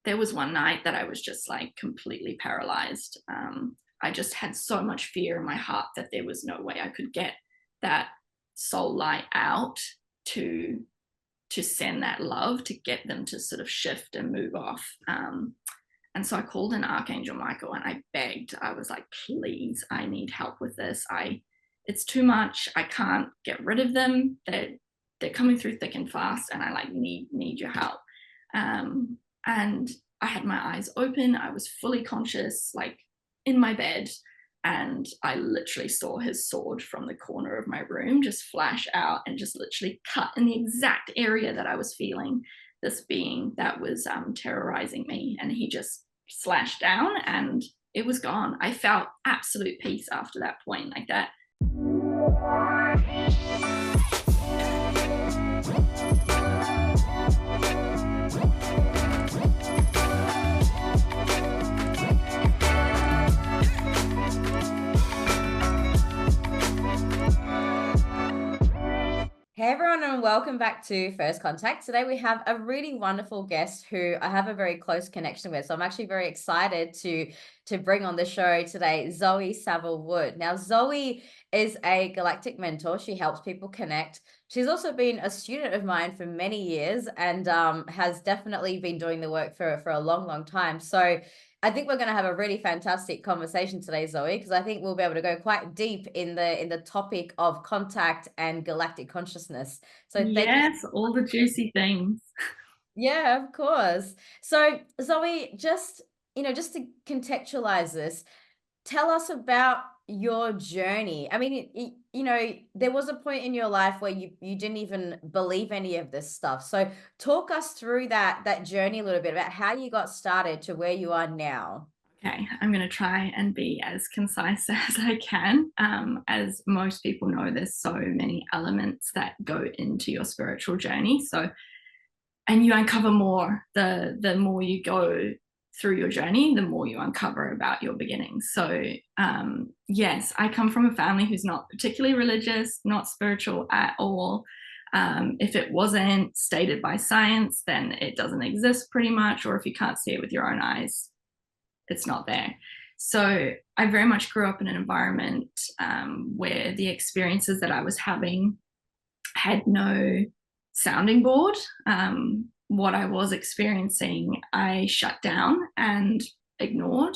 there was one night that I was just like completely paralyzed. I just had so much fear in my heart that there was no way I could get that soul light out to send that love, to get them to sort of shift and move off. And so I called in Archangel Michael and I begged. I was like, please, I need help with this. It's too much. I can't get rid of them. They're coming through thick and fast, and I like need your help. And I had my eyes open. I was fully conscious, like in my bed, and I literally saw his sword from the corner of my room just flash out and just literally cut in the exact area that I was feeling this being that was terrorizing me. And he just slashed down and it was gone. I felt absolute peace after that point, like that. Hey everyone, and welcome back to First Contact. Today we have a really wonderful guest who I have a very close connection with. So I'm actually very excited to bring on the show today, Zoë Saville Wood. Now, Zoë is a galactic mentor. She helps people connect. She's also been a student of mine for many years and has definitely been doing the work for a long, long time. So I think we're going to have a really fantastic conversation today, Zoë, because I think we'll be able to go quite deep in the topic of contact and galactic consciousness. So thank you. Yes, all the juicy things. Yeah, of course. So Zoë, just to contextualize this, tell us about your journey. I mean, there was a point in your life where you didn't even believe any of this stuff. So talk us through that journey a little bit about how you got started to where you are now. Okay, I'm going to try and be as concise as I can. As most people know, there's so many elements that go into your spiritual journey. So, and you uncover more the more you go through your journey, the more you uncover about your beginnings. So, yes, I come from a family who's not particularly religious, not spiritual at all. If it wasn't stated by science, then it doesn't exist pretty much, or if you can't see it with your own eyes, it's not there. So I very much grew up in an environment where the experiences that I was having had no sounding board. What I was experiencing, I shut down and ignored,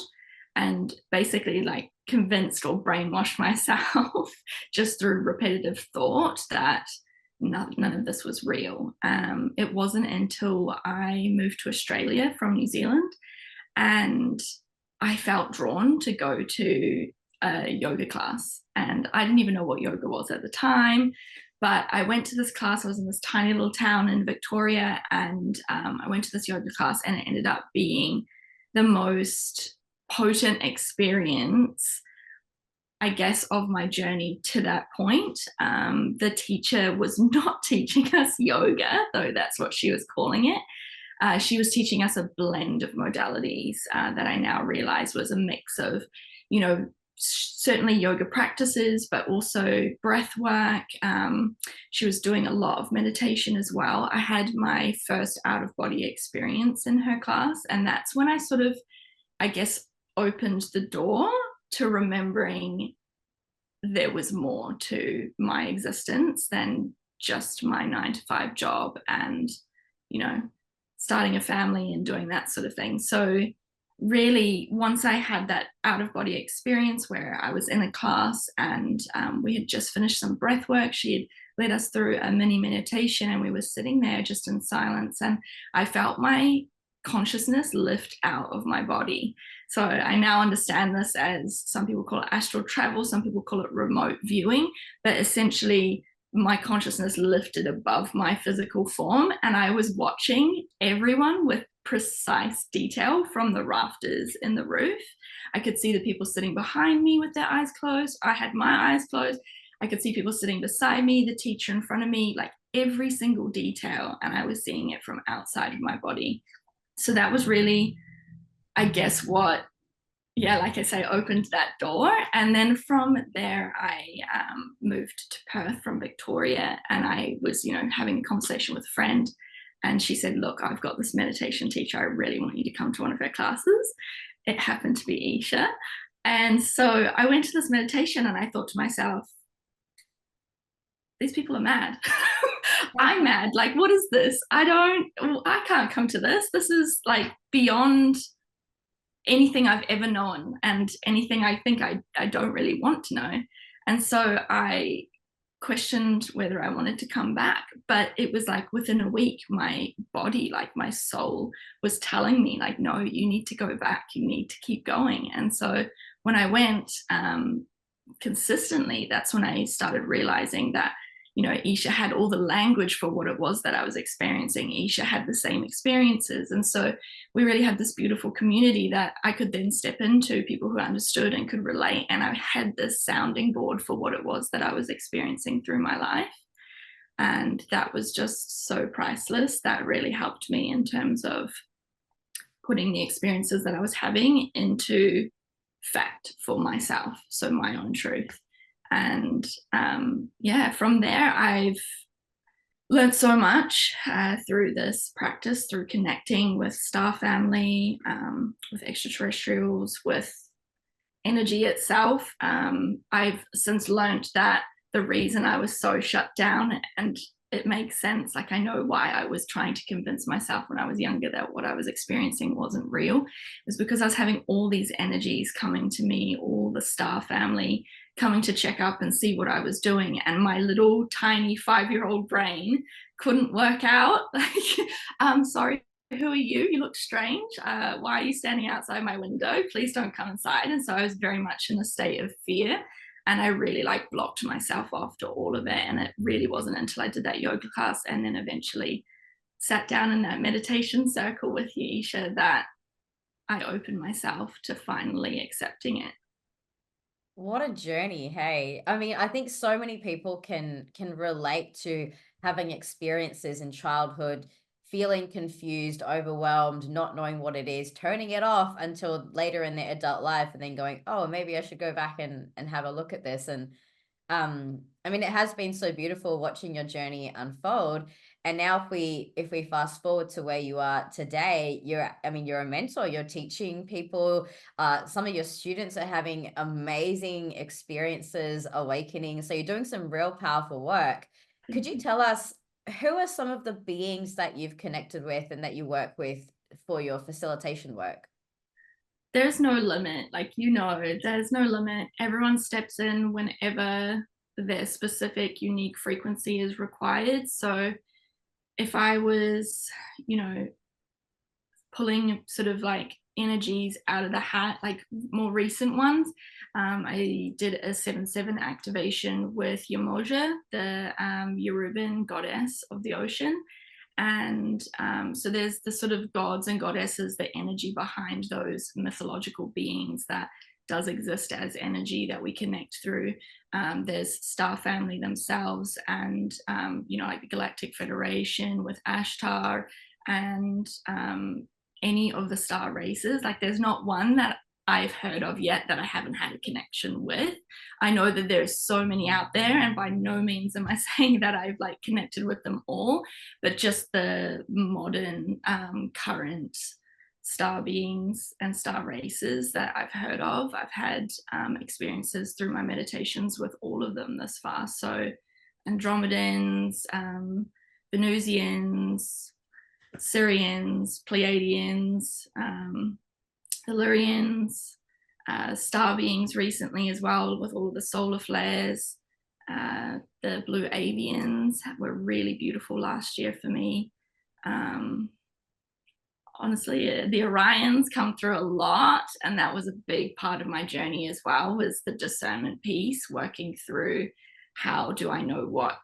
and basically like convinced or brainwashed myself just through repetitive thought that none of this was real. It wasn't until I moved to Australia from New Zealand and I felt drawn to go to a yoga class. And I didn't even know what yoga was at the time, but I went to this class. I was in this tiny little town in Victoria, and I went to this yoga class, and it ended up being the most potent experience, I guess, of my journey to that point. The teacher was not teaching us yoga, though that's what she was calling it. She was teaching us a blend of modalities that I now realize was a mix of, certainly yoga practices, but also breath work. She was doing a lot of meditation as well. I had my first out of body experience in her class, and that's when I sort of, I guess, opened the door to remembering there was more to my existence than just my 9-to-5 job and, starting a family and doing that sort of thing. So really, once I had that out of body experience where I was in a class and we had just finished some breath work, she had led us through a mini meditation and we were sitting there just in silence, and I felt my consciousness lift out of my body. So I now understand this as, some people call it astral travel, some people call it remote viewing, but essentially my consciousness lifted above my physical form, and I was watching everyone with precise detail from the rafters in the roof. I could see the people sitting behind me with their eyes closed. I had my eyes closed. I could see people sitting beside me, the teacher in front of me, like every single detail, and I was seeing it from outside of my body. So that was really, I guess, what, like I say, opened that door. And then from there, I moved to Perth from Victoria, and I was, having a conversation with a friend And she said, look, I've got this meditation teacher. I really want you to come to one of her classes. It happened to be Eesha. And so I went to this meditation and I thought to myself, these people are mad. I'm mad. Like, what is this? I can't come to this. This is like beyond anything I've ever known and anything I think I don't really want to know. And so I questioned whether I wanted to come back, but it was like within a week, my body, like my soul was telling me like, no, you need to go back. You need to keep going. And so when I went consistently, that's when I started realizing that, you know, Eesha had all the language for what it was that I was experiencing. Eesha had the same experiences. And so we really had this beautiful community that I could then step into, people who understood and could relate. And I had this sounding board for what it was that I was experiencing through my life. And that was just so priceless. That really helped me in terms of putting the experiences that I was having into fact for myself, so my own truth. And yeah, from there, I've learned so much through this practice, through connecting with star family, with extraterrestrials, with energy itself. I've since learned that the reason I was so shut down, and it makes sense, like I know why I was trying to convince myself when I was younger that what I was experiencing wasn't real, is because I was having all these energies coming to me, all the star family coming to check up and see what I was doing, and my little tiny 5-year-old brain couldn't work out, like, sorry, who are you? You look strange. Why are you standing outside my window? Please don't come inside. And so I was very much in a state of fear. And I really like blocked myself after all of it. And it really wasn't until I did that yoga class and then eventually sat down in that meditation circle with you, Eesha, that I opened myself to finally accepting it. What a journey, hey. I mean, I think so many people can relate to having experiences in childhood, feeling confused, overwhelmed, not knowing what it is, turning it off until later in their adult life, and then going, oh, maybe I should go back and have a look at this. And I mean, it has been so beautiful watching your journey unfold. And now if we fast forward to where you are today, you're a mentor, you're teaching people. Some of your students are having amazing experiences, awakening. So you're doing some real powerful work. Could you tell us, who are some of the beings that you've connected with and that you work with for your facilitation work? There's no limit, like, you know, there's no limit. Everyone steps in whenever their specific unique frequency is required. So if I was, you know, pulling sort of like energies out of the hat, like more recent ones, I did a 7/7 activation with Yamoja, the Yoruban goddess of the ocean. And so there's the sort of gods and goddesses, the energy behind those mythological beings that does exist as energy that we connect through. There's star family themselves, and you know, like the Galactic Federation with Ashtar, and any of the star races. Like, there's not one that I've heard of yet that I haven't had a connection with. I know that there's so many out there, and by no means am I saying that I've like connected with them all, but just the modern current star beings and star races that I've heard of. I've had experiences through my meditations with all of them thus far. So Andromedans, Venusians, Syrians, Pleiadians, Illyrians, star beings recently as well, with all the solar flares. The blue avians were really beautiful last year for me. Honestly, the Orions come through a lot, and that was a big part of my journey as well, was the discernment piece, working through how do I know what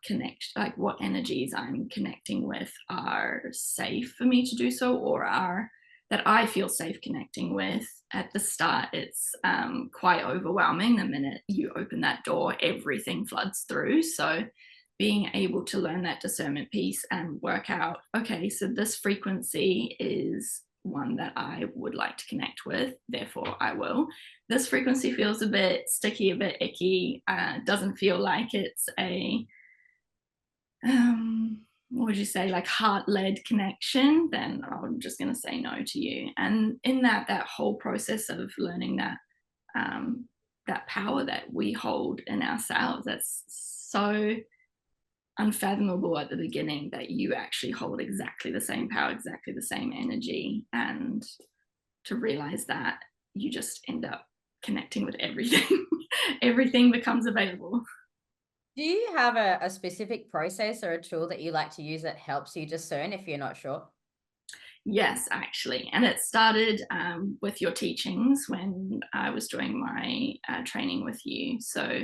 what energies I'm connecting with are safe for me to do so, or are that I feel safe connecting with. At the start, it's quite overwhelming. The minute you open that door, everything floods through. So being able to learn that discernment piece and work out, okay, so this frequency is one that I would like to connect with, therefore I will. This frequency feels a bit sticky, a bit icky, doesn't feel like it's a what would you say, like heart-led connection, then I'm just going to say no to you. And in that whole process of learning that power that we hold in ourselves, that's so unfathomable at the beginning, that you actually hold exactly the same power, exactly the same energy. And to realize that, you just end up connecting with everything. Everything becomes available. Do you have a specific process or a tool that you like to use that helps you discern if you're not sure? Yes, actually. And it started with your teachings when I was doing my training with you. So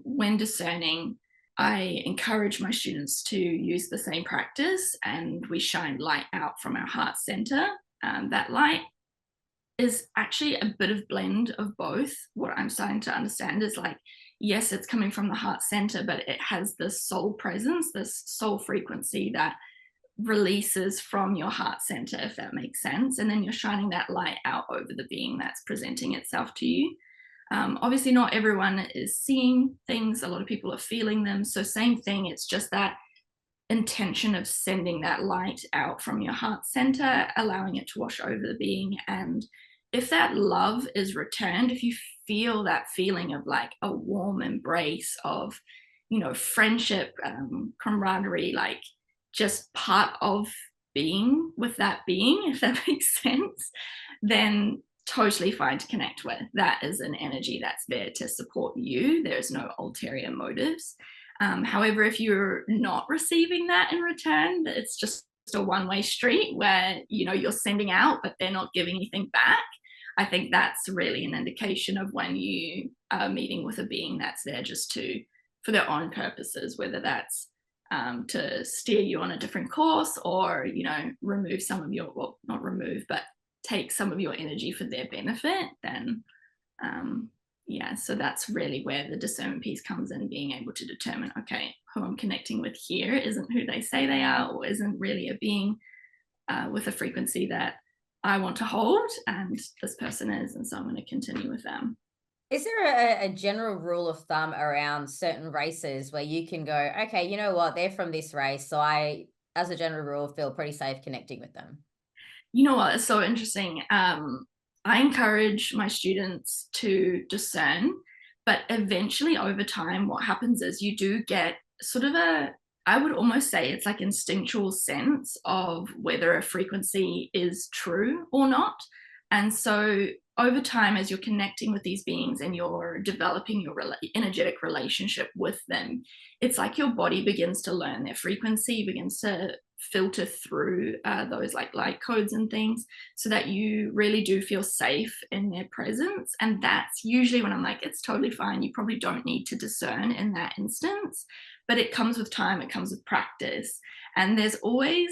when discerning, I encourage my students to use the same practice, and we shine light out from our heart center. That light is actually a bit of blend of both. What I'm starting to understand is, like, yes, it's coming from the heart center, but it has this soul presence, this soul frequency that releases from your heart center, if that makes sense. And then you're shining that light out over the being that's presenting itself to you. Obviously, not everyone is seeing things, a lot of people are feeling them. So, same thing, it's just that intention of sending that light out from your heart center, allowing it to wash over the being. And if that love is returned, if you feel that feeling of like a warm embrace of, friendship, camaraderie, like just part of being with that being, if that makes sense, then totally fine to connect with. That is an energy that's there to support you. There's no ulterior motives. However, if you're not receiving that in return, it's just a one-way street where you're sending out, but they're not giving anything back. I think that's really an indication of when you are meeting with a being that's there just for their own purposes, whether that's to steer you on a different course, or remove some of your, well, not remove, but take some of your energy for their benefit. Then yeah, so that's really where the discernment piece comes in, being able to determine, okay, who I'm connecting with here isn't who they say they are, or isn't really a being with a frequency that I want to hold, and this person is, and so I'm going to continue with them. Is there a general rule of thumb around certain races where you can go, okay, you know what, they're from this race, so I, as a general rule, feel pretty safe connecting with them? You know what? It's so interesting. I encourage my students to discern, but eventually over time, what happens is you do get sort of I would almost say it's like instinctual sense of whether a frequency is true or not. And so over time, as you're connecting with these beings and you're developing your energetic relationship with them, it's like your body begins to learn their frequency, begins to filter through those like light codes and things, so that you really do feel safe in their presence. And that's usually when I'm like, it's totally fine, you probably don't need to discern in that instance, but it comes with time, it comes with practice. And there's always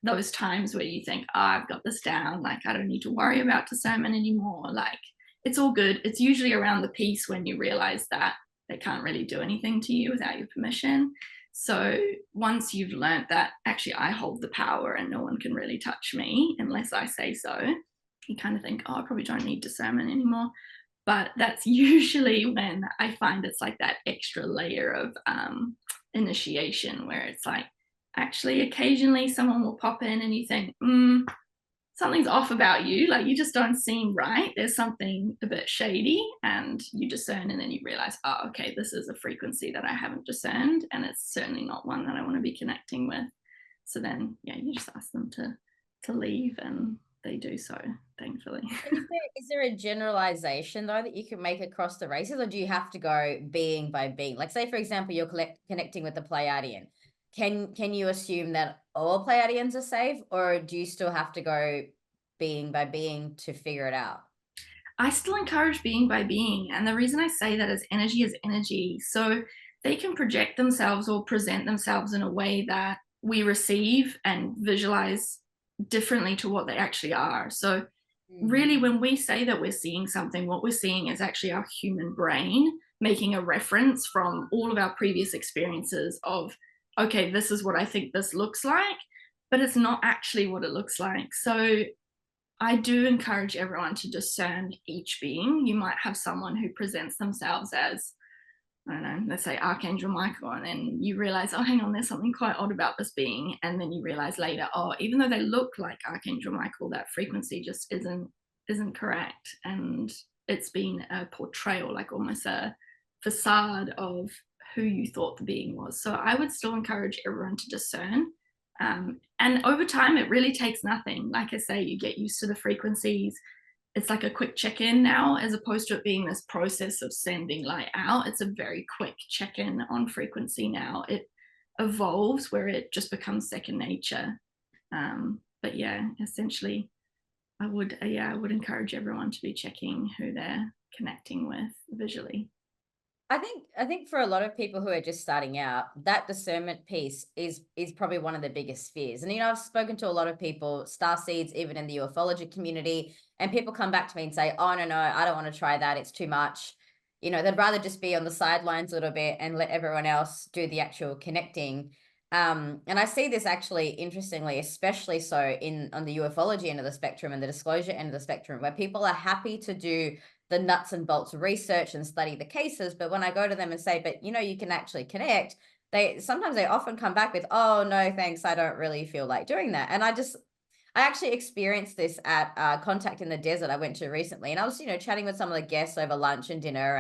those times where you think, oh, I've got this down, like I don't need to worry about discernment anymore, like it's all good. It's usually around the piece when you realize that they can't really do anything to you without your permission. So once you've learned that actually I hold the power and no one can really touch me unless I say so, you kind of think, oh, I probably don't need discernment anymore. But that's usually when I find it's like that extra layer of initiation, where it's like, actually occasionally someone will pop in and you think, something's off about you, like you just don't seem right, there's something a bit shady, and you discern, and then you realize, oh, okay, this is a frequency that I haven't discerned, and it's certainly not one that I want to be connecting with. So then yeah, you just ask them to leave, and they do so, thankfully. Is there a generalization though that you can make across the races, or do you have to go being by being? Like, say for example, you're connecting with the Pleiadian. Can you assume that all Pleiadians are safe, or do you still have to go being by being to figure it out? I still encourage being by being. And the reason I say that is energy. So they can project themselves or present themselves in a way that we receive and visualize differently to what they actually are. So really, when we say that we're seeing something, what we're seeing is actually our human brain making a reference from all of our previous experiences of, okay, this is what I think this looks like, but it's not actually what it looks like. So I do encourage everyone to discern each being. You might have someone who presents themselves as I don't know, let's say Archangel Michael, and then you realize, oh, hang on, there's something quite odd about this being. And then you realize later, oh, even though they look like Archangel Michael, that frequency just isn't correct. And it's been a portrayal, like almost a facade of who you thought the being was. So I would still encourage everyone to discern. And over time, it really takes nothing. Like I say, you get used to the frequencies. It's like a quick check-in now, as opposed to it being this process of sending light out. It's a very quick check-in on frequency now. It evolves where it just becomes second nature. But yeah, essentially, I would encourage everyone to be checking who they're connecting with visually. I think for a lot of people who are just starting out, that discernment piece is probably one of the biggest fears. And I've spoken to a lot of people, starseeds, even in the ufology community, and people come back to me and say, "Oh no, I don't want to try that. It's too much." They'd rather just be on the sidelines a little bit and let everyone else do the actual connecting. And I see this actually, interestingly, especially so on the ufology end of the spectrum and the disclosure end of the spectrum, where people are happy to do the nuts and bolts research and study the cases. But when I go to them and say, but you can actually connect, they often come back with, oh no, thanks, I don't really feel like doing that. And I actually experienced this at Contact in the Desert I went to recently. And I was, chatting with some of the guests over lunch and dinner.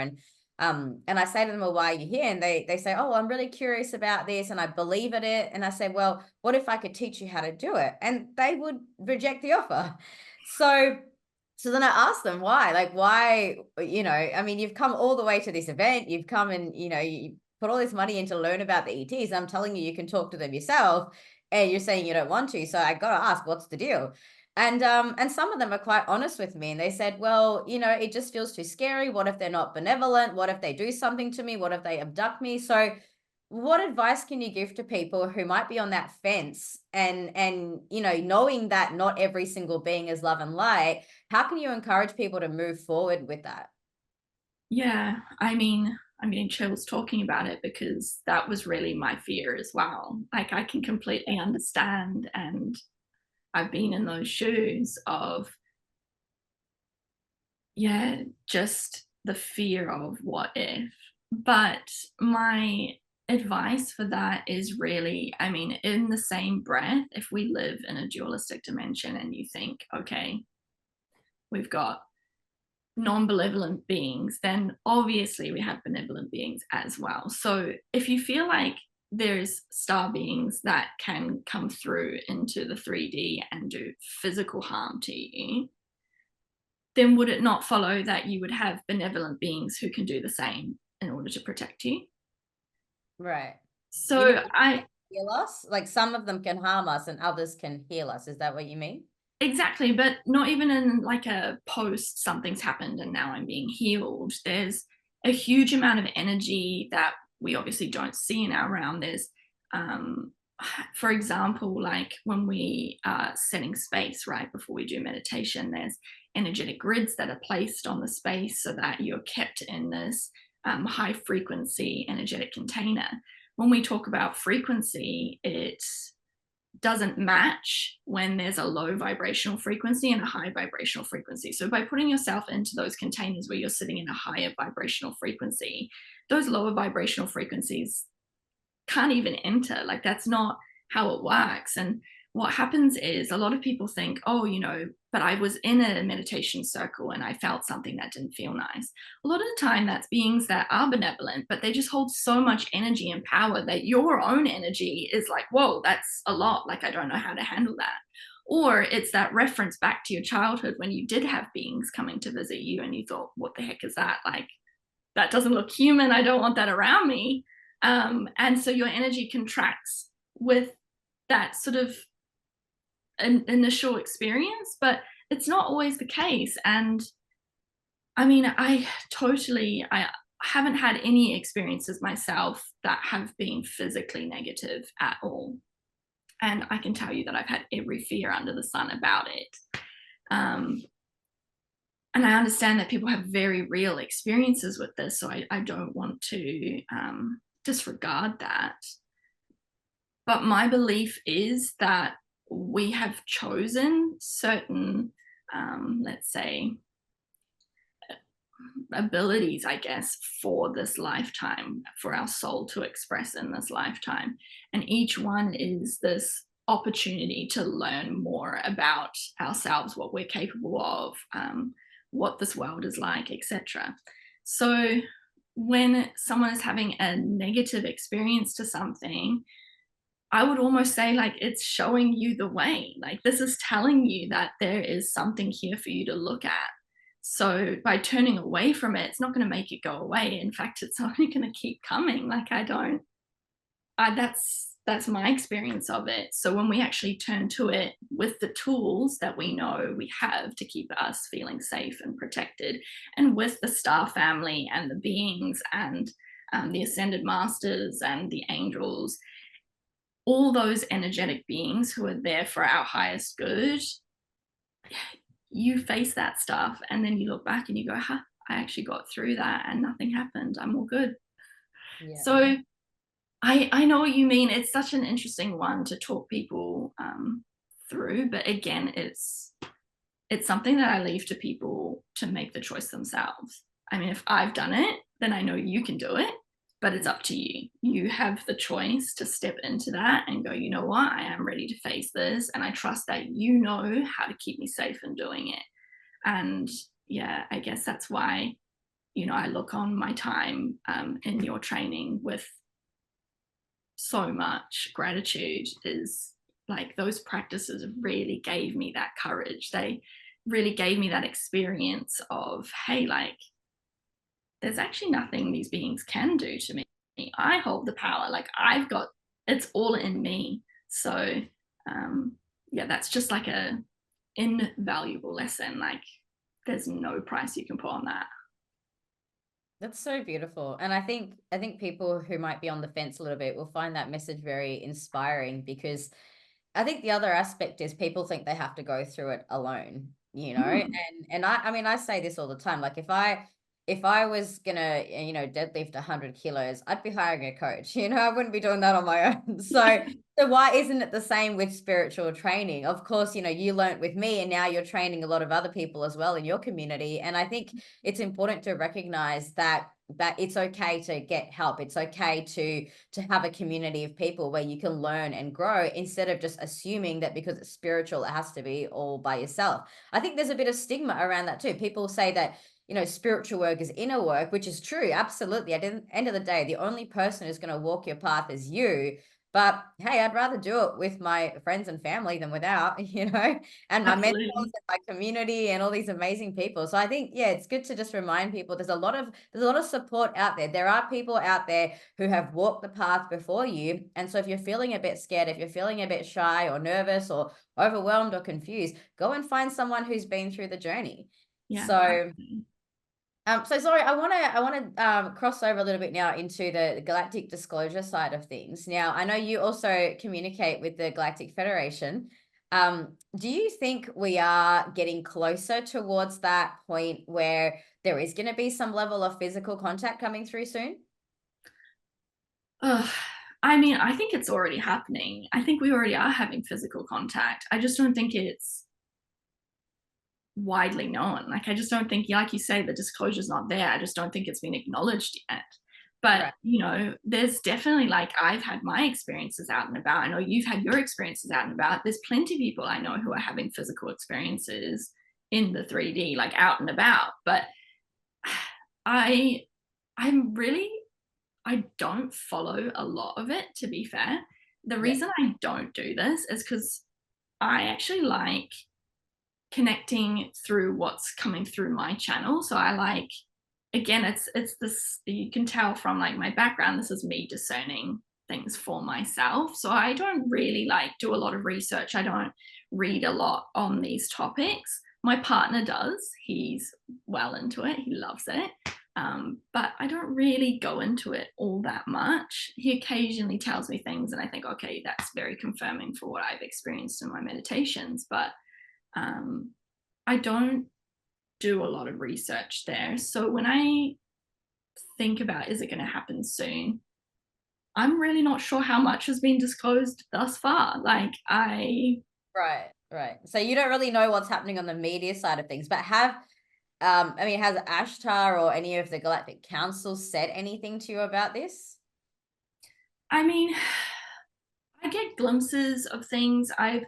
And I say to them, well, why are you here? And they say, oh, I'm really curious about this and I believe in it. And I say, well, what if I could teach you how to do it? And they would reject the offer. So then I asked them why, like, why, I mean, you've come all the way to this event, you've come and, you put all this money in to learn about the ETs. I'm telling you, you can talk to them yourself and you're saying you don't want to. So I got to ask, what's the deal? And some of them are quite honest with me and they said, well, it just feels too scary. What if they're not benevolent? What if they do something to me? What if they abduct me? So what advice can you give to people who might be on that fence and knowing that not every single being is love and light? How can you encourage people to move forward with that? Yeah, I mean, I'm getting chills talking about it because that was really my fear as well. Like, I can completely understand, and I've been in those shoes of, yeah, just the fear of what if. But my advice for that is really, I mean, in the same breath, if we live in a dualistic dimension and you think, okay, we've got non-benevolent beings, then obviously we have benevolent beings as well. So if you feel like there's star beings that can come through into the 3D and do physical harm to you, then would it not follow that you would have benevolent beings who can do the same in order to protect you? Right. You mean So I heal us? Like some of them can harm us and others can heal us. Is that what you mean? Exactly, but not even in like a post something's happened and now I'm being healed. There's a huge amount of energy that we obviously don't see in our realm. There's um for example, like when we are setting space right before we do meditation, there's energetic grids that are placed on the space so that you're kept in this high frequency energetic container. When we talk about frequency, it's doesn't match when there's a low vibrational frequency and a high vibrational frequency. So by putting yourself into those containers where you're sitting in a higher vibrational frequency, those lower vibrational frequencies can't even enter. Like, that's not how it works. And what happens is a lot of people think, oh, but I was in a meditation circle and I felt something that didn't feel nice. A lot of the time, that's beings that are benevolent, but they just hold so much energy and power that your own energy is like, whoa, that's a lot. Like, I don't know how to handle that. Or it's that reference back to your childhood when you did have beings coming to visit you and you thought, what the heck is that? Like, that doesn't look human. I don't want that around me. And so your energy contracts with that sort of an initial experience, but it's not always the case. And I mean, I haven't had any experiences myself that have been physically negative at all. And I can tell you that I've had every fear under the sun about it. Um, and I understand that people have very real experiences with this, so I don't want to disregard that. But my belief is that we have chosen certain, let's say, abilities, I guess, for this lifetime, for our soul to express in this lifetime. And each one is this opportunity to learn more about ourselves, what we're capable of, what this world is like, etc. So when someone is having a negative experience to something, I would almost say like it's showing you the way. Like this is telling you that there is something here for you to look at. So by turning away from it, it's not going to make it go away. In fact, it's only going to keep coming. Like that's my experience of it. So when we actually turn to it with the tools that we know we have to keep us feeling safe and protected, and with the star family and the beings and the ascended masters and the angels, all those energetic beings who are there for our highest good, you face that stuff and then you look back and you go, huh, I actually got through that and nothing happened. I'm all good. Yeah. So I know what you mean. It's such an interesting one to talk people through, but again, it's something that I leave to people to make the choice themselves. I mean, if I've done it, then I know you can do it, but it's up to you. You have the choice to step into that and go, you know what, I am ready to face this. And I trust that you know how to keep me safe in doing it. And yeah, I guess that's why, I look on my time in your training with so much gratitude. Is like those practices really gave me that courage. They really gave me that experience of, hey, like there's actually nothing these beings can do to me. I hold the power. Like it's all in me. So yeah, that's just like a invaluable lesson. Like there's no price you can put on that. That's so beautiful. And I think people who might be on the fence a little bit will find that message very inspiring, because I think the other aspect is people think they have to go through it alone, Mm, and I mean, I say this all the time. Like if I was gonna, deadlift 100 kilos, I'd be hiring a coach. I wouldn't be doing that on my own. So why isn't it the same with spiritual training? Of course, you learnt with me, and now you're training a lot of other people as well in your community. And I think it's important to recognize that it's okay to get help. It's okay to have a community of people where you can learn and grow, instead of just assuming that because it's spiritual, it has to be all by yourself. I think there's a bit of stigma around that too. People say that, spiritual work is inner work, which is true. Absolutely. At the end of the day, the only person who's going to walk your path is you. But hey, I'd rather do it with my friends and family than without, and my mentors absolutely. and my community and all these amazing people. So I think, yeah, it's good to just remind people there's a lot of support out there. There are people out there who have walked the path before you. And so if you're feeling a bit scared, if you're feeling a bit shy or nervous or overwhelmed or confused, go and find someone who's been through the journey. Yeah, So absolutely. so sorry, I want to cross over a little bit now into the galactic disclosure side of things. Now, I know you also communicate with the Galactic Federation. Do you think we are getting closer towards that point where there is going to be some level of physical contact coming through soon? Ugh. I mean, I think it's already happening. I think we already are having physical contact. I just don't think it's widely known. Like, I just don't think, like you say, the disclosure's not there. I just don't think it's been acknowledged yet. But, Right. there's definitely, like, I've had my experiences out and about. I know you've had your experiences out and about. There's plenty of people I know who are having physical experiences in the 3D, like out and about. But I, I'm really, I don't follow a lot of it, to be fair. The Yeah. reason I don't do this is because I actually like connecting through what's coming through my channel. So I like, again, it's this, you can tell from like my background, this is me discerning things for myself. So I don't really like do a lot of research. I don't read a lot on these topics. My partner does. He's well into it. He loves it. But I don't really go into it all that much. He occasionally tells me things, and I think, okay, that's very confirming for what I've experienced in my meditations. But um, I don't do a lot of research there. So when I think about, is it going to happen soon? I'm really not sure how much has been disclosed thus far. Like I, Right. So you don't really know what's happening on the media side of things, but I mean, has Ashtar or any of the Galactic Council said anything to you about this? I mean, I get glimpses of things. I've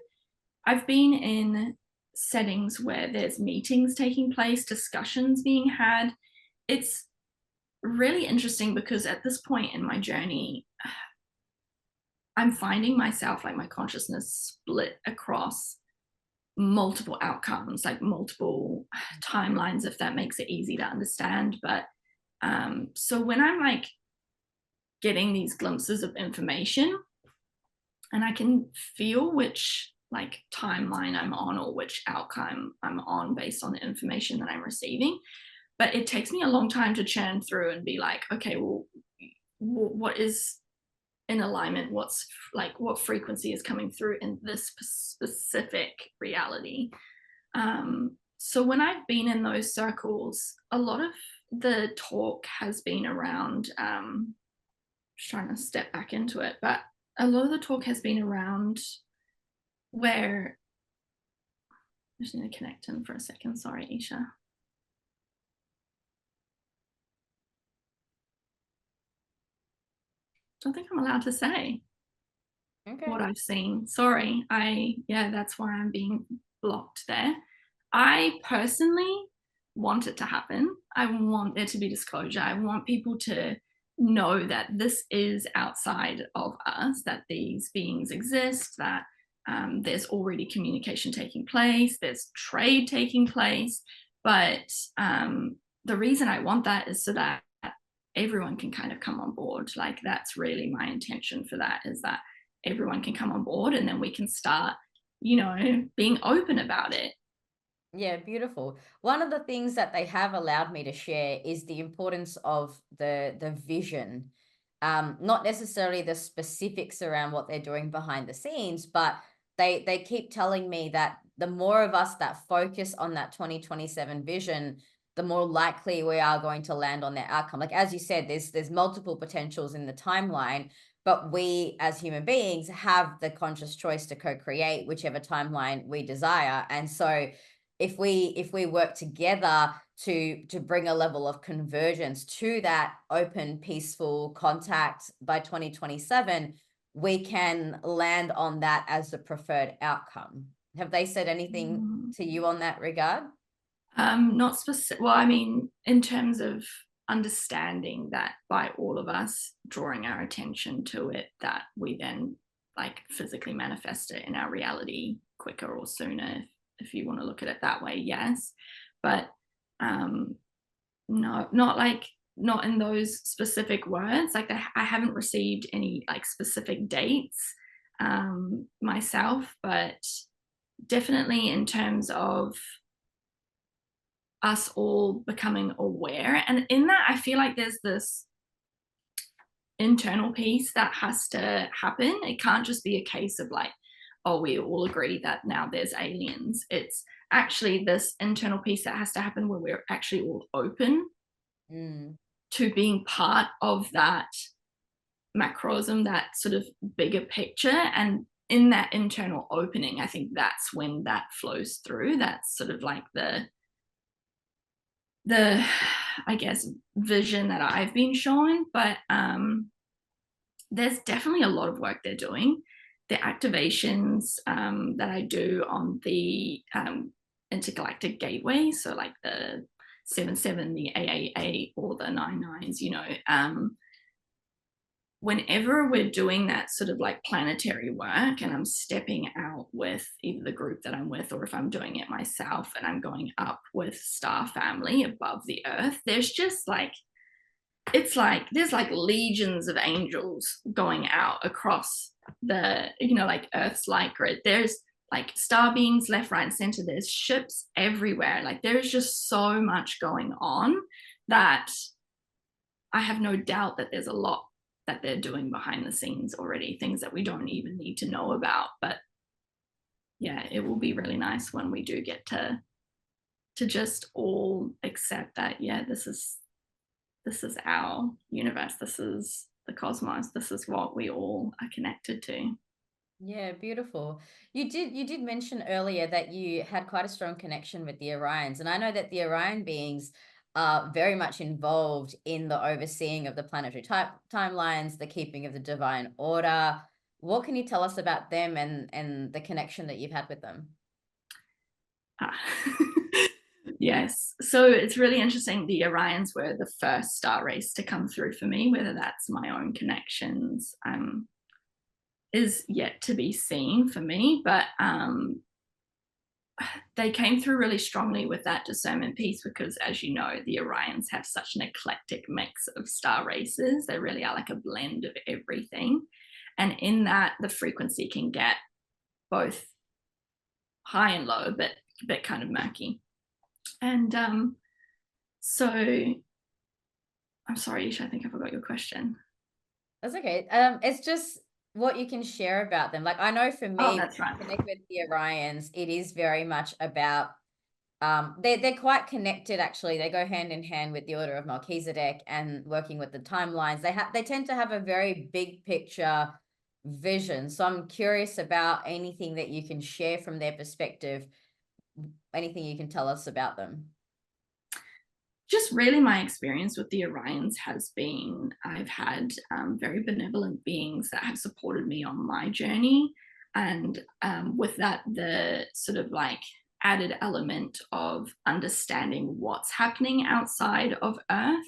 been in settings where there's meetings taking place, discussions being had. It's really interesting because at this point in my journey, I'm finding myself, like, my consciousness split across multiple outcomes, like multiple timelines, if that makes it easy to understand. But so when I'm like getting these glimpses of information and I can feel which like timeline I'm on or which outcome I'm on based on the information that I'm receiving, but it takes me a long time to churn through and be like, okay, well, what is in alignment? What's like, what frequency is coming through in this specific reality? So when I've been in those circles, a lot of the talk has been around, just trying to step back into it, but a lot of the talk has been around where, I just need to connect in for a second. Sorry, Eesha. Don't think I'm allowed to say what I've seen. Sorry. Yeah, that's why I'm being blocked there. I personally want it to happen. I want there to be disclosure. I want people to know that this is outside of us, that these beings exist, that there's already communication taking place, there's trade taking place. But the reason I want that is so that everyone can kind of come on board. Like, that's really my intention for that, is that everyone can come on board and then we can start, being open about it. Yeah, beautiful. One of the things that they have allowed me to share is the importance of the vision. Not necessarily the specifics around what they're doing behind the scenes, but they keep telling me that the more of us that focus on that 2027 vision, the more likely we are going to land on their outcome. Like as you said, there's multiple potentials in the timeline, but we as human beings have the conscious choice to co-create whichever timeline we desire. And so if we work together to bring a level of convergence to that open, peaceful contact by 2027, we can land on that as the preferred outcome. Have they said anything to you on that regard? Not specific. Well, I mean, in terms of understanding that by all of us drawing our attention to it, that we then like physically manifest it in our reality quicker or sooner, if you want to look at it that way, yes. But no, not in those specific words. Like, I haven't received any like specific dates myself, but definitely in terms of us all becoming aware. And in that, I feel like there's this internal piece that has to happen. It can't just be a case of like, oh, we all agree that now there's aliens. It's actually this internal piece that has to happen where we're actually all open to being part of that macrosm, that sort of bigger picture. And in that internal opening, I think that's when that flows through. That's sort of like the I guess vision that I've been shown. But there's definitely a lot of work they're doing. The activations that I do on the intergalactic gateway, so like the 7-7, the 8-8-8, or the 9-9s, whenever we're doing that sort of like planetary work and I'm stepping out with either the group that I'm with, or if I'm doing it myself and I'm going up with star family above the earth, there's just like, it's like there's like legions of angels going out across the, like Earth's light grid. There's like star beings left, right, and center. There's ships everywhere. Like, there's just so much going on that I have no doubt that there's a lot that they're doing behind the scenes already, things that we don't even need to know about. But yeah, it will be really nice when we do get to just all accept that, yeah, this is our universe, this is the cosmos, this is what we all are connected to. Yeah, beautiful. You did mention earlier that you had quite a strong connection with the Orions, and I know that the Orion beings are very much involved in the overseeing of the planetary timelines, the keeping of the divine order. What can you tell us about them and the connection that you've had with them? Ah. Yes. So it's really interesting. The Orions were the first star race to come through for me. Whether that's my own connections is yet to be seen for me. But they came through really strongly with that discernment piece because, as you know, the Orions have such an eclectic mix of star races. They really are like a blend of everything. And in that, the frequency can get both high and low, but kind of murky. And so I'm sorry, Eesha, I think I forgot your question. That's okay. It's just what you can share about them. Like I know for Oh, me, that's right. connect with the Orions, it is very much about they're quite connected actually. They go hand in hand with the order of Melchizedek and working with the timelines. They tend to have a very big picture vision. So I'm curious about anything that you can share from their perspective, anything you can tell us about them. Just really my experience with the Orions has been I've had very benevolent beings that have supported me on my journey. And with that, the sort of like added element of understanding what's happening outside of Earth,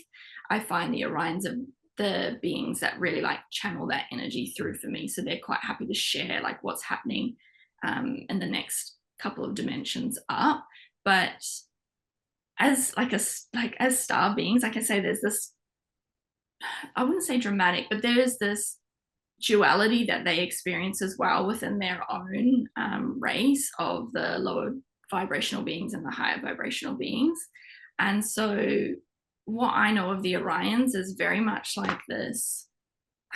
I find the Orions are the beings that really like channel that energy through for me. So they're quite happy to share like what's happening in the next couple of dimensions up. But as like a like as star beings, like I say, there's this, I wouldn't say dramatic, but there is this duality that they experience as well within their own race of the lower vibrational beings and the higher vibrational beings. And so what I know of the Orions is very much like this,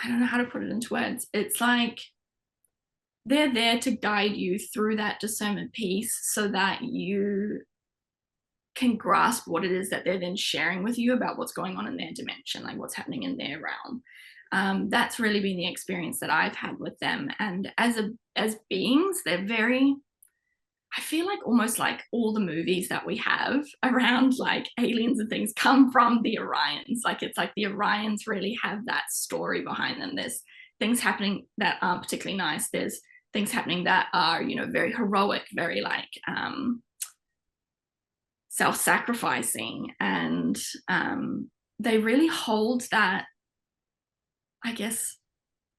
I don't know how to put it into words, it's like they're there to guide you through that discernment piece so that you can grasp what it is that they're then sharing with you about what's going on in their dimension, like what's happening in their realm. That's really been the experience that I've had with them. And as beings, they're very, I feel like almost like all the movies that we have around like aliens and things come from the Orions. Like it's like the Orions really have that story behind them. There's things happening that aren't particularly nice. There's things happening that are, you know, very heroic, very like self-sacrificing, and they really hold that, I guess,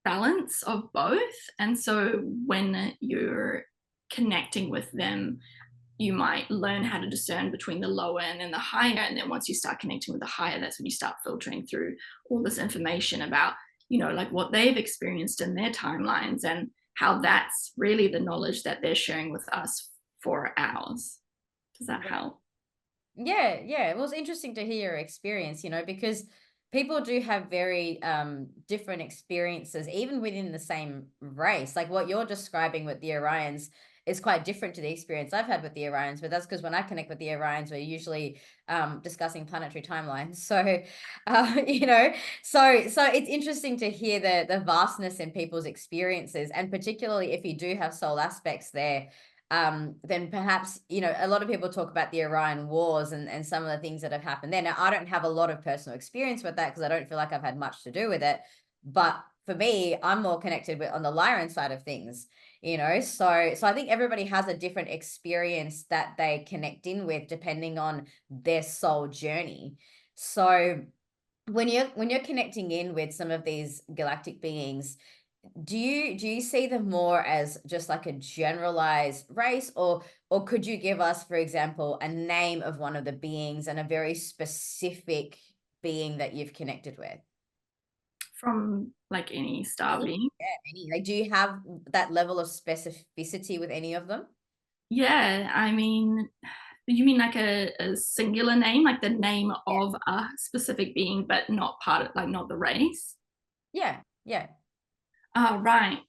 balance of both. And so when you're connecting with them, you might learn how to discern between the lower and then the higher. And then once you start connecting with the higher, that's when you start filtering through all this information about, you know, like what they've experienced in their timelines and how that's really the knowledge that they're sharing with us for ours. Does that help? Yeah, yeah. It was interesting to hear your experience, because people do have very different experiences, even within the same race. Like what you're describing with the Orions is quite different to the experience I've had with the Orions, but that's because when I connect with the Orions, we're usually discussing planetary timelines. So, so it's interesting to hear the vastness in people's experiences, and particularly if you do have soul aspects there, then perhaps, a lot of people talk about the Orion Wars and some of the things that have happened there. Now, I don't have a lot of personal experience with that because I don't feel like I've had much to do with it. But for me, I'm more connected with on the Lyran side of things, So I think everybody has a different experience that they connect in with depending on their soul journey. So when you're connecting in with some of these galactic beings, do you see them more as just like a generalized race, or could you give us, for example, a name of one of the beings and a very specific being that you've connected with? From like any star being. Yeah, any. Like, do you have that level of specificity with any of them? Yeah, I mean, you mean like a singular name, like the name of a specific being, but not part of, like not the race? Yeah, yeah. Oh, right.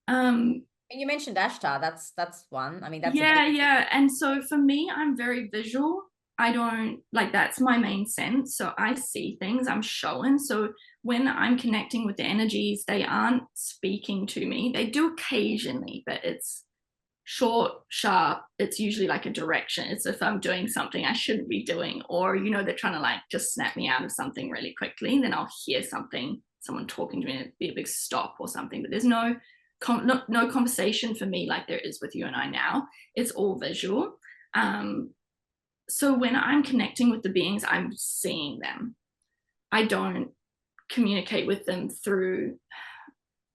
Um, And you mentioned Ashtar. That's one. I mean, that's a yeah, big. yeah. And so for me, I'm very visual. I don't like, that's my main sense. So I see things, I'm shown. So when I'm connecting with the energies, they aren't speaking to me. They do occasionally, but it's short, sharp. It's usually like a direction. It's if I'm doing something I shouldn't be doing, or, you know, they're trying to like just snap me out of something really quickly. Then I'll hear something, someone talking to me, and it'd be a big stop or something. But there's no conversation for me like there is with you and I now. It's all visual. So when I'm connecting with the beings, I'm seeing them. I don't communicate with them through,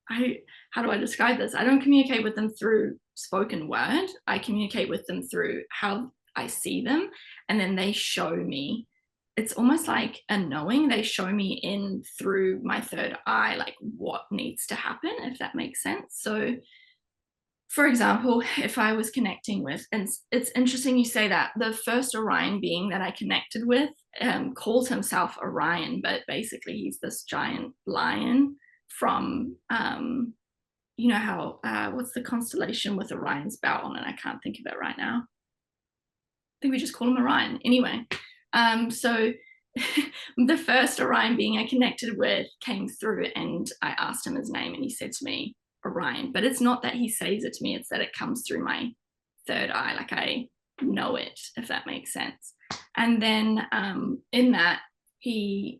how do I describe this? I don't communicate with them through spoken word. I communicate with them through how I see them, and then they show me. It's almost like a knowing. They show me in through my third eye, like what needs to happen, if that makes sense. So for example, if I was connecting with, and it's interesting you say that, the first Orion being that I connected with calls himself Orion, but basically he's this giant lion from, you know how, what's the constellation with Orion's belt on it? I can't think of it right now. I think we just call him Orion. Anyway, so the first Orion being I connected with came through, and I asked him his name, and he said to me, Orion. But it's not that he says it to me, it's that it comes through my third eye, like I know it, if that makes sense. And then in that, I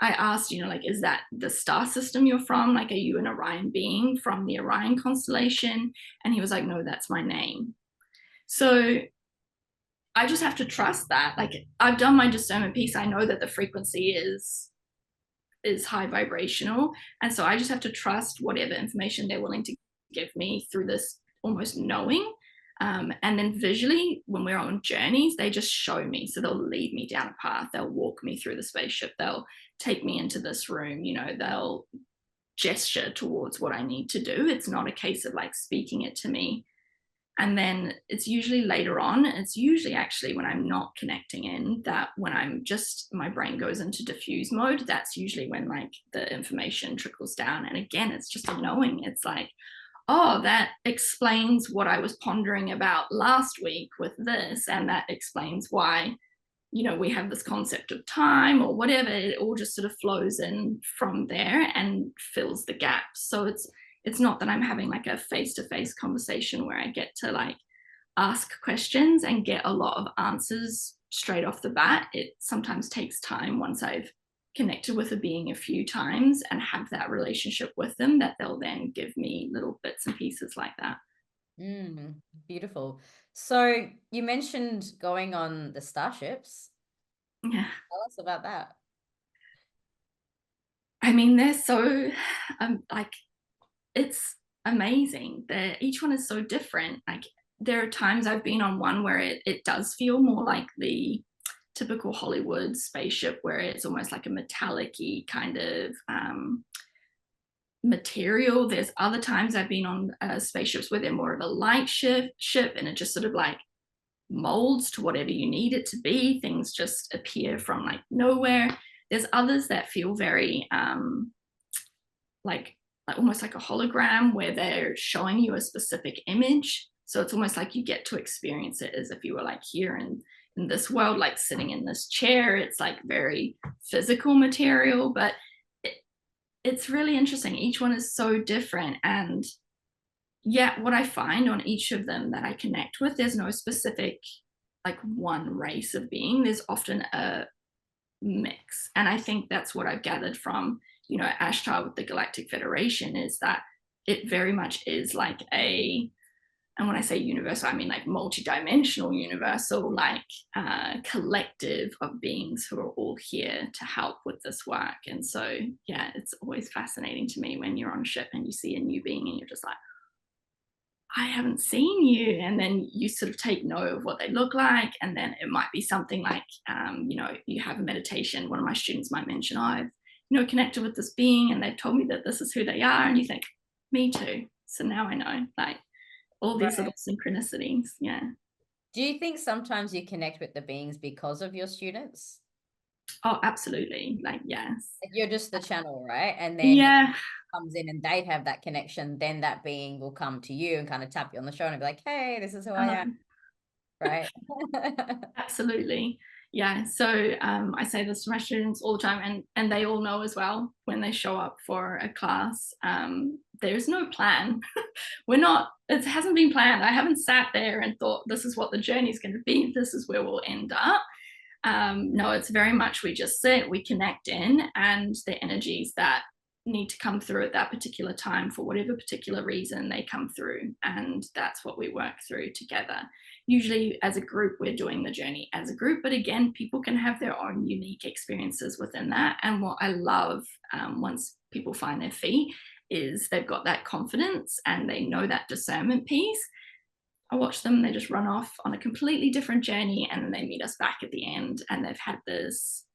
asked, you know, like, is that the star system you're from? Like, are you an Orion being from the Orion constellation? And he was like, no, that's my name. So I just have to trust that. Like, I've done my discernment piece. I know that the frequency is high vibrational, and so I just have to trust whatever information they're willing to give me through this almost knowing. And then visually, when we're on journeys, they just show me. So they'll lead me down a path, they'll walk me through the spaceship, they'll take me into this room, you know, they'll gesture towards what I need to do. It's not a case of like speaking it to me. And then it's usually later on, it's usually actually when I'm not connecting in, that when I'm just, my brain goes into diffuse mode, that's usually when like the information trickles down. And again, it's just a knowing. It's like, oh, that explains what I was pondering about last week with this, and that explains why, you know, we have this concept of time or whatever. It all just sort of flows in from there and fills the gaps. So it's not that I'm having like a face-to-face conversation where I get to like ask questions and get a lot of answers straight off the bat. It sometimes takes time, once I've connected with a being a few times and have that relationship with them, that they'll then give me little bits and pieces like that. Beautiful. So you mentioned going on the starships. Yeah. Tell us about that. I mean, they're so like, it's amazing. Each one is so different. Like, there are times I've been on one where it does feel more like the typical Hollywood spaceship, where it's almost like a metallic-y kind of material. There's other times I've been on spaceships where they're more of a light ship, and it just sort of like molds to whatever you need it to be. Things just appear from like nowhere. There's others that feel very like almost like a hologram, where they're showing you a specific image. So it's almost like you get to experience it as if you were like here in this world, like sitting in this chair. It's like very physical material, but it's really interesting. Each one is so different. And yeah, what I find on each of them that I connect with, there's no specific like one race of being. There's often a mix. And I think that's what I've gathered from, you know, Ashtar with the Galactic Federation, is that it very much is like and when I say universal, I mean like multidimensional, universal, like collective of beings who are all here to help with this work. And so, yeah, it's always fascinating to me when you're on a ship and you see a new being and you're just like, I haven't seen you. And then you sort of take note of what they look like. And then it might be something like, you know, you have a meditation. One of my students might mention, oh, I've, you know, connected with this being and they've told me that this is who they are. And you think, me too. So now I know, like, all these little synchronicities. Yeah. Do you think sometimes you connect with the beings because of your students? Oh, absolutely. Like, yes. Like, you're just the channel, right? And then Yeah. comes in and they have that connection, then that being will come to you and kind of tap you on the shoulder and be like, hey, this is who I am. Right. Absolutely. Yeah. So I say this to my students all the time, and they all know as well when they show up for a class. There's no plan. We're not, it hasn't been planned. I haven't sat there and thought, this is what the journey is going to be. This is where we'll end up. No, it's very much we just sit, we connect in, and the energies that need to come through at that particular time for whatever particular reason they come through, and that's what we work through together. Usually as a group we're doing the journey as a group, but again people can have their own unique experiences within that. And what I love, once people find their feet, is they've got that confidence and they know that discernment piece. I watch them, they just run off on a completely different journey, and then they meet us back at the end and they've had this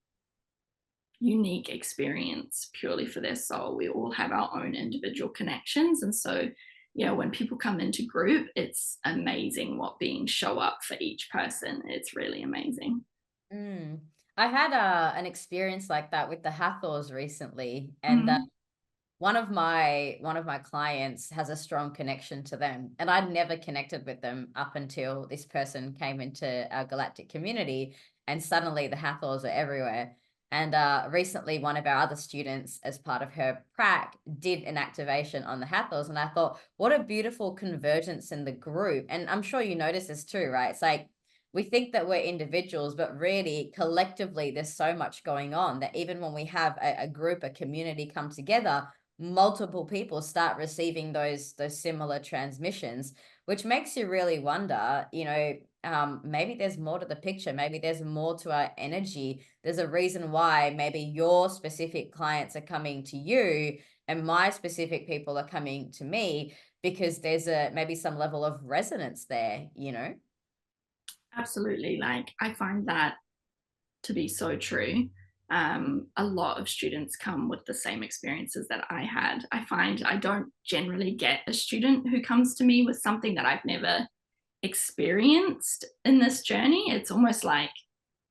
unique experience purely for their soul. We all have our own individual connections. And so, yeah, when people come into group, it's amazing what beings show up for each person. It's really amazing. Mm. I had an experience like that with the Hathors recently, and Mm, one of my clients has a strong connection to them, and I'd never connected with them up until this person came into our galactic community, and suddenly the Hathors are everywhere. And recently, one of our other students, as part of her prac, did an activation on the Hathors, and I thought, what a beautiful convergence in the group. And I'm sure you notice this too, right? It's like we think that we're individuals, but really collectively, there's so much going on that even when we have a group, a community come together, multiple people start receiving those similar transmissions, which makes you really wonder, maybe there's more to the picture, maybe there's more to our energy. There's a reason why maybe your specific clients are coming to you and my specific people are coming to me, because there's a maybe some level of resonance there. absolutely. Like, I find that to be so true. A lot of students come with the same experiences that I had. I find I don't generally get a student who comes to me with something that I've never experienced in this journey. It's almost like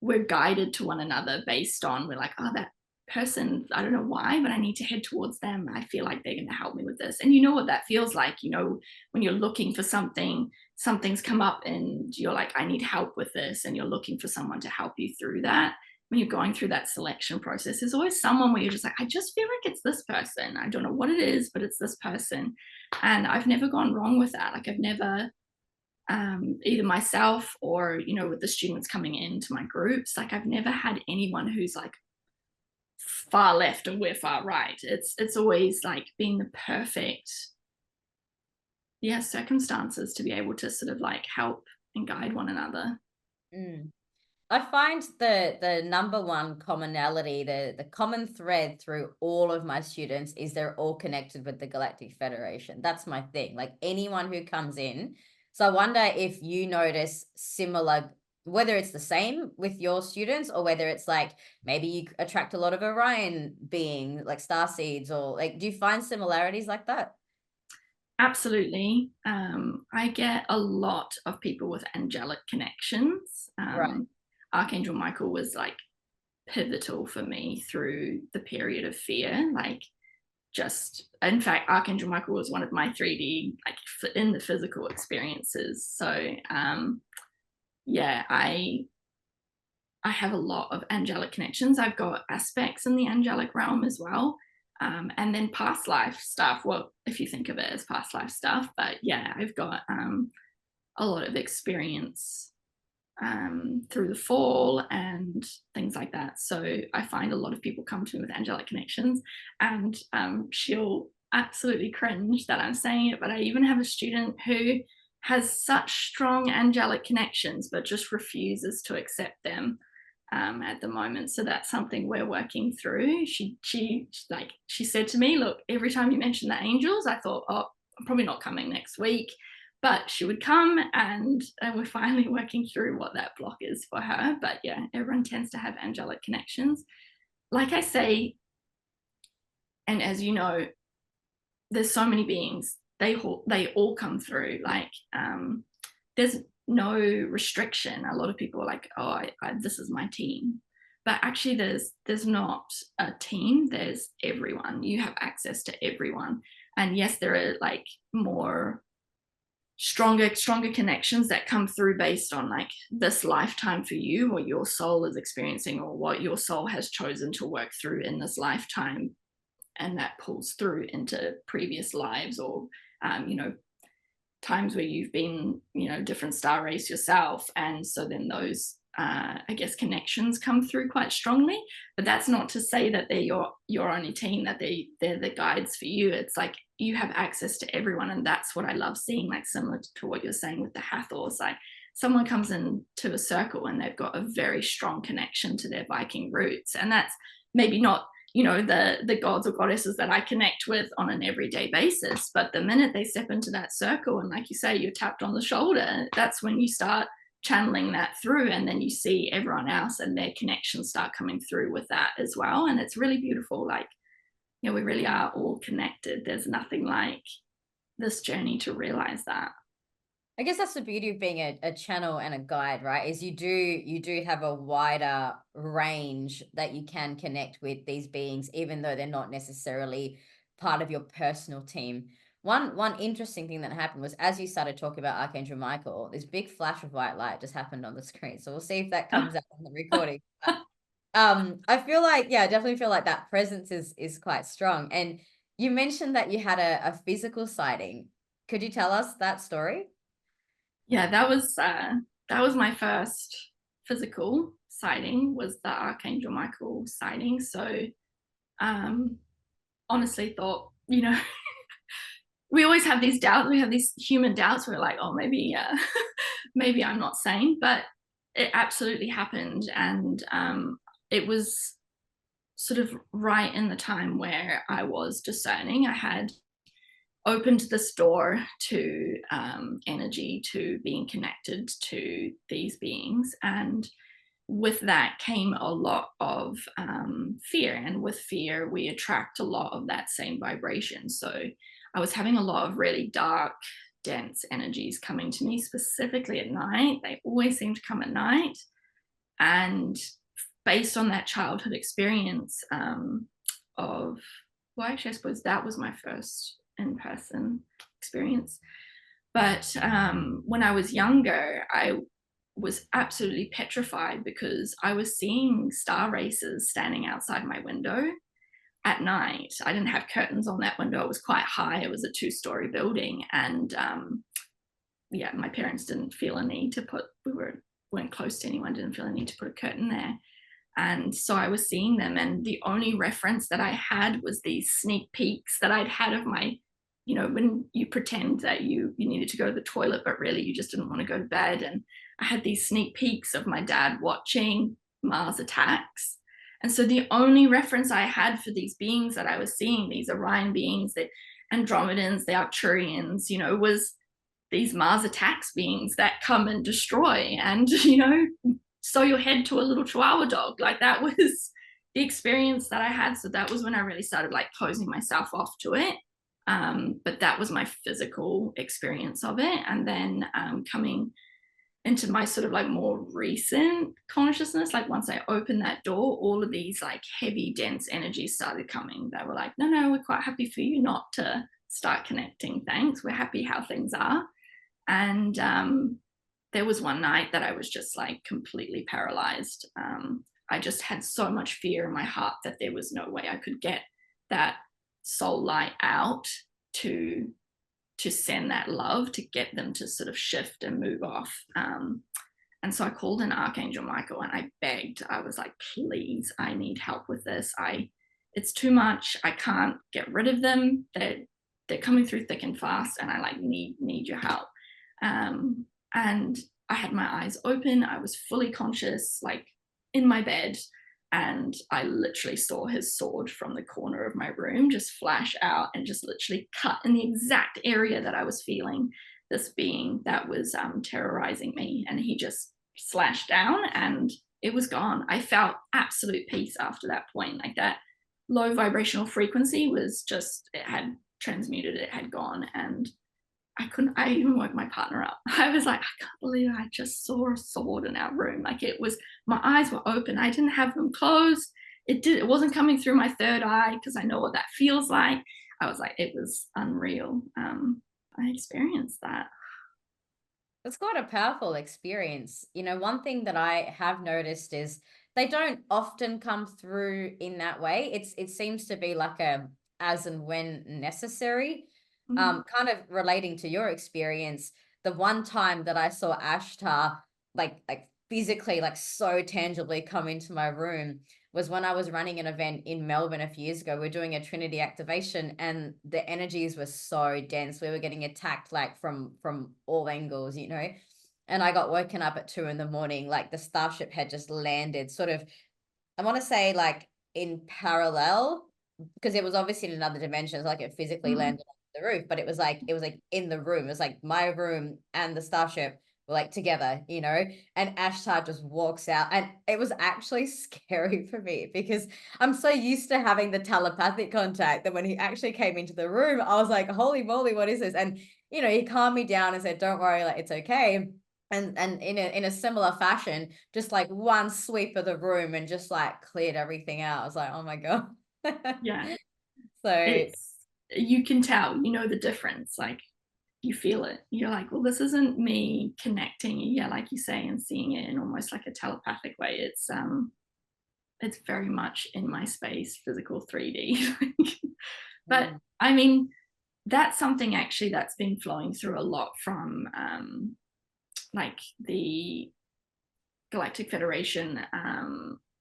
we're guided to one another based on, we're like, oh, that person, I don't know why, but I need to head towards them. I feel like they're going to help me with this. And you know what that feels like, when you're looking for something, something's come up and you're like, I need help with this. And you're looking for someone to help you through that. When you're going through that selection process, there's always someone where you're just like, I just feel like it's this person. I don't know what it is, but it's this person. And I've never gone wrong with that. Like, I've never, either myself or with the students coming into my groups, like I've never had anyone who's like far left and we're far right. It's always like being the perfect, yeah, circumstances to be able to sort of like help and guide one another. Mm. I find the number one commonality, the common thread through all of my students is they're all connected with the Galactic Federation. That's my thing. Like anyone who comes in. So I wonder if you notice similar, whether it's the same with your students or whether it's like maybe you attract a lot of Orion being like star seeds, or like, do you find similarities like that? Absolutely. I get a lot of people with angelic connections. Right. Archangel Michael was like pivotal for me through the period of fear. Like, just, in fact, Archangel Michael was one of my 3D, like in the physical experiences. So yeah, I have a lot of angelic connections. I've got aspects in the angelic realm as well. And then past life stuff, well, if you think of it as past life stuff, but yeah, I've got a lot of experience through the fall and things like that. So I find a lot of people come to me with angelic connections, and she'll absolutely cringe that I'm saying it, but I even have a student who has such strong angelic connections but just refuses to accept them at the moment. So that's something we're working through. She said to me, look, every time you mention the angels, I thought, oh, I'm probably not coming next week, but she would come, and we're finally working through what that block is for her. But yeah, everyone tends to have angelic connections. Like I say, and as you know, there's so many beings. They all come through. Like, there's no restriction. A lot of people are like, oh, this is my team. But actually, there's not a team. There's everyone. You have access to everyone. And yes, there are like more stronger connections that come through based on like this lifetime for you, what your soul is experiencing, or what your soul has chosen to work through in this lifetime, and that pulls through into previous lives, or you know, times where you've been, you know, different star race yourself. And so then those I guess connections come through quite strongly. But that's not to say that they're your only team, that they're the guides for you. It's like you have access to everyone, and that's what I love seeing, like similar to what you're saying with the Hathors. Like someone comes into a circle and they've got a very strong connection to their Viking roots, and that's maybe not, you know, the gods or goddesses that I connect with on an everyday basis, but the minute they step into that circle and, like you say, you're tapped on the shoulder, that's when you start channeling that through, and then you see everyone else and their connections start coming through with that as well. And it's really beautiful. Like, you know, we really are all connected. There's nothing like this journey to realize that. I guess that's the beauty of being a channel and a guide, right? Is you do have a wider range that you can connect with these beings, even though they're not necessarily part of your personal team. One interesting thing that happened was, as you started talking about Archangel Michael, this big flash of white light just happened on the screen. So we'll see if that comes out on the recording. I feel like, yeah, I definitely feel like that presence is quite strong. And you mentioned that you had a physical sighting. Could you tell us that story? Yeah, that was my first physical sighting, was the Archangel Michael sighting. So honestly thought, you know, we always have these doubts. We have these human doubts. We're like, oh, maybe, maybe I'm not sane, but it absolutely happened. And it was sort of right in the time where I was discerning. I had opened this door to energy, to being connected to these beings. And with that came a lot of fear. And with fear, we attract a lot of that same vibration. So I was having a lot of really dark, dense energies coming to me, specifically at night. They always seem to come at night. And based on that childhood experience of, well, actually, I suppose that was my first in-person experience. But when I was younger, I was absolutely petrified because I was seeing star racers standing outside my window at night. I didn't have curtains on that window. It was quite high. It was a 2-story building. And yeah, my parents didn't feel a need to put, weren't close to anyone, didn't feel a need to put a curtain there. And so I was seeing them, and the only reference that I had was these sneak peeks that I'd had of my, you know, when you pretend that you needed to go to the toilet, but really you just didn't want to go to bed. And I had these sneak peeks of my dad watching Mars attacks. And so the only reference I had for these beings that I was seeing, these Orion beings, the Andromedans, the Arcturians, you know, was these Mars attacks beings that come and destroy and, you know, sew your head to a little Chihuahua dog. Like that was the experience that I had. So that was when I really started like closing myself off to it. But that was my physical experience of it. And then coming into my sort of like more recent consciousness, like once I opened that door, all of these like heavy, dense energies started coming. They were like, no, we're quite happy for you not to start connecting. Thanks. We're happy how things are. And there was one night that I was just like completely paralyzed. I just had so much fear in my heart that there was no way I could get that soul light out to send that love, to get them to sort of shift and move off. And so I called in Archangel Michael and I begged. I was like, please, I need help with this. It's too much. I can't get rid of them. They're coming through thick and fast, and I like need your help. And I had my eyes open. I was fully conscious, like in my bed. And I literally saw his sword from the corner of my room just flash out and just literally cut in the exact area that I was feeling this being that was terrorizing me. And he just slashed down and it was gone. I felt absolute peace after that point. Like that low vibrational frequency was just, it had transmuted, it had gone. And I even woke my partner up. I was like, I can't believe I just saw a sword in our room. Like it was, my eyes were open. I didn't have them closed. It wasn't coming through my third eye because I know what that feels like. I was like, it was unreal. I experienced that. It's quite a powerful experience. You know, one thing that I have noticed is they don't often come through in that way. It seems to be like a as and when necessary. Mm. Kind of relating to your experience, the one time that I saw Ashtar like physically, like so tangibly come into my room was when I was running an event in Melbourne a few years ago. We're doing a Trinity activation and the energies were so dense. We were getting attacked like from all angles, you know. And I got woken up at 2 in the morning, like the starship had just landed sort of, I want to say like in parallel, because it was obviously in another dimension. It's like it physically Mm. landed on the roof, but it was like in the room. It was like my room and the starship were like together, you know. And Ashtar just walks out, and it was actually scary for me because I'm so used to having the telepathic contact that when he actually came into the room, I was like, "Holy moly, what is this?" And you know, he calmed me down and said, "Don't worry, like it's okay." And in a similar fashion, just like one sweep of the room and just like cleared everything out. I was like, oh my God. Yeah, So it's, you can tell, you know the difference, like you feel it. You're like, well, this isn't me connecting, yeah, like you say, and seeing it in almost like a telepathic way. It's very much in my space, physical 3D. But mm, I mean, that's something actually that's been flowing through a lot from like the Galactic Federation,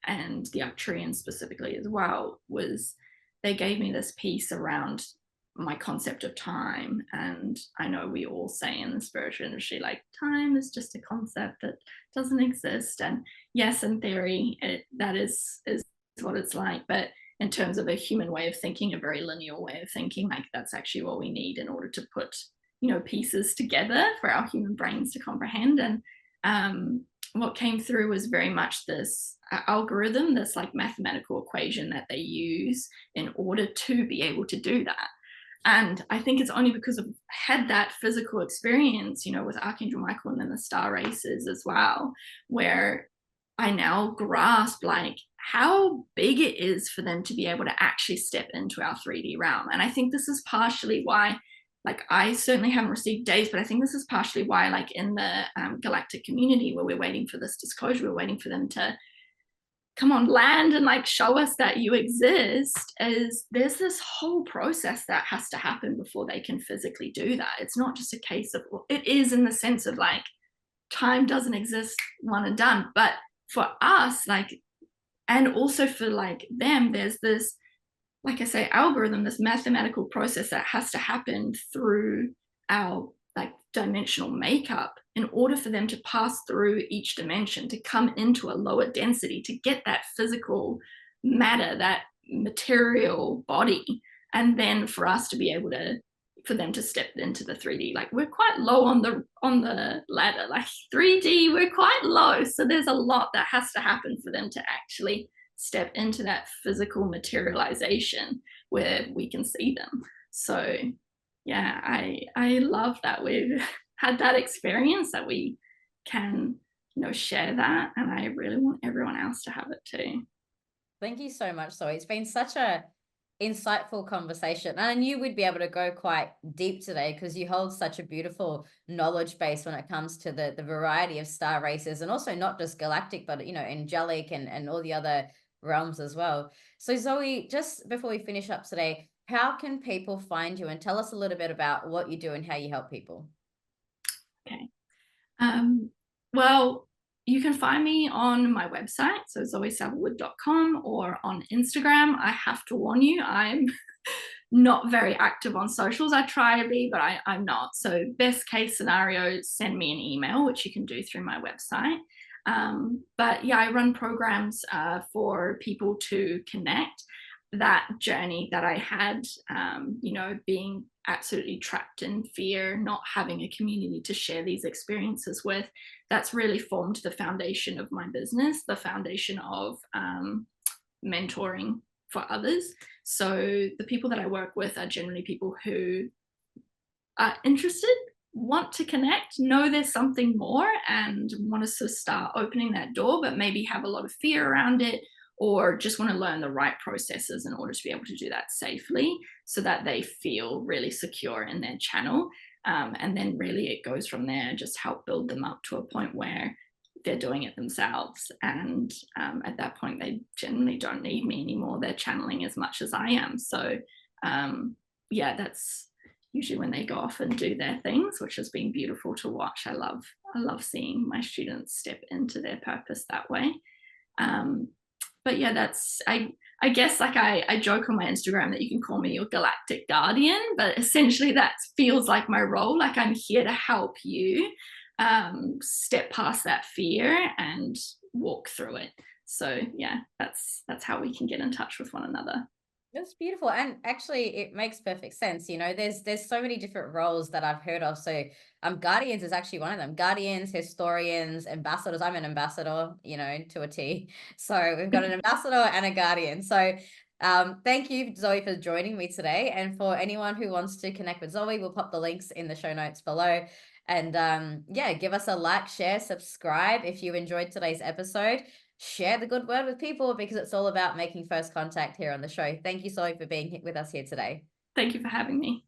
and the Arcturians specifically as well, was they gave me this piece around my concept of time. And I know we all say in the spiritual industry, like, time is just a concept that doesn't exist. And yes, in theory, that is what it's like. But in terms of a human way of thinking, a very linear way of thinking, like that's actually what we need in order to put, you know, pieces together for our human brains to comprehend. And what came through was very much this algorithm, this like mathematical equation that they use in order to be able to do that. And I think it's only because I've had that physical experience, you know, with Archangel Michael and then the star races as well, where I now grasp like how big it is for them to be able to actually step into our 3D realm. And I think this is partially why, like, I certainly haven't received days, but I think this is partially why, like, in the galactic community where we're waiting for this disclosure, we're waiting for them to come on land and like show us that you exist, is there's this whole process that has to happen before they can physically do that. It's not just a case of, well, it is in the sense of like time doesn't exist, one and done. But for us, like, and also for like them, there's this, like I say, algorithm, this mathematical process that has to happen through our like dimensional makeup in order for them to pass through each dimension, to come into a lower density, to get that physical matter, that material body, and then for us to be able to, for them to step into the 3D. Like we're quite low on the ladder, like 3D, we're quite low. So there's a lot that has to happen for them to actually step into that physical materialization where we can see them. So yeah, I love that we've had that experience, that we can, you know, share that, and I really want everyone else to have it too. thank you so much. So it's been such a insightful conversation. And I knew we'd be able to go quite deep today because you hold such a beautiful knowledge base when it comes to the variety of star races, and also not just galactic, but you know, angelic and all the other realms as well. So Zoe, just before we finish up today, how can people find you, and tell us a little bit about what you do and how you help people? Okay. Um, well, you can find me on my website, so zoesavillewood.com, or on Instagram. I have to warn you, I'm not very active on socials. I try to be, but I'm not. So best case scenario, send me an email, which you can do through my website. But yeah, I run programs for people to connect. That journey that I had, you know, being absolutely trapped in fear, not having a community to share these experiences with, that's really formed the foundation of my business, the foundation of mentoring for others. So the people that I work with are generally people who are interested, want to connect, know there's something more, and want us to start opening that door, but maybe have a lot of fear around it, or just want to learn the right processes in order to be able to do that safely so that they feel really secure in their channel. And then really it goes from there, just help build them up to a point where they're doing it themselves. And at that point, they generally don't need me anymore. They're channeling as much as I am. So yeah, that's usually when they go off and do their things, which has been beautiful to watch. I love seeing my students step into their purpose that way. But yeah, that's I guess, like, I joke on my Instagram that you can call me your galactic guardian, but essentially that feels like my role. Like, I'm here to help you step past that fear and walk through it. So yeah, that's how we can get in touch with one another. That's beautiful. And actually it makes perfect sense. You know, there's so many different roles that I've heard of. So guardians is actually one of them. Guardians, historians, ambassadors. I'm an ambassador, you know, to a T. So we've got an ambassador and a guardian. So thank you, Zoë, for joining me today. And for anyone who wants to connect with Zoë, we'll pop the links in the show notes below. And yeah, give us a like, share, subscribe if you enjoyed today's episode. Share the good word with people, because it's all about making first contact here on the show. Thank you, Zoe, for being with us here today. Thank you for having me.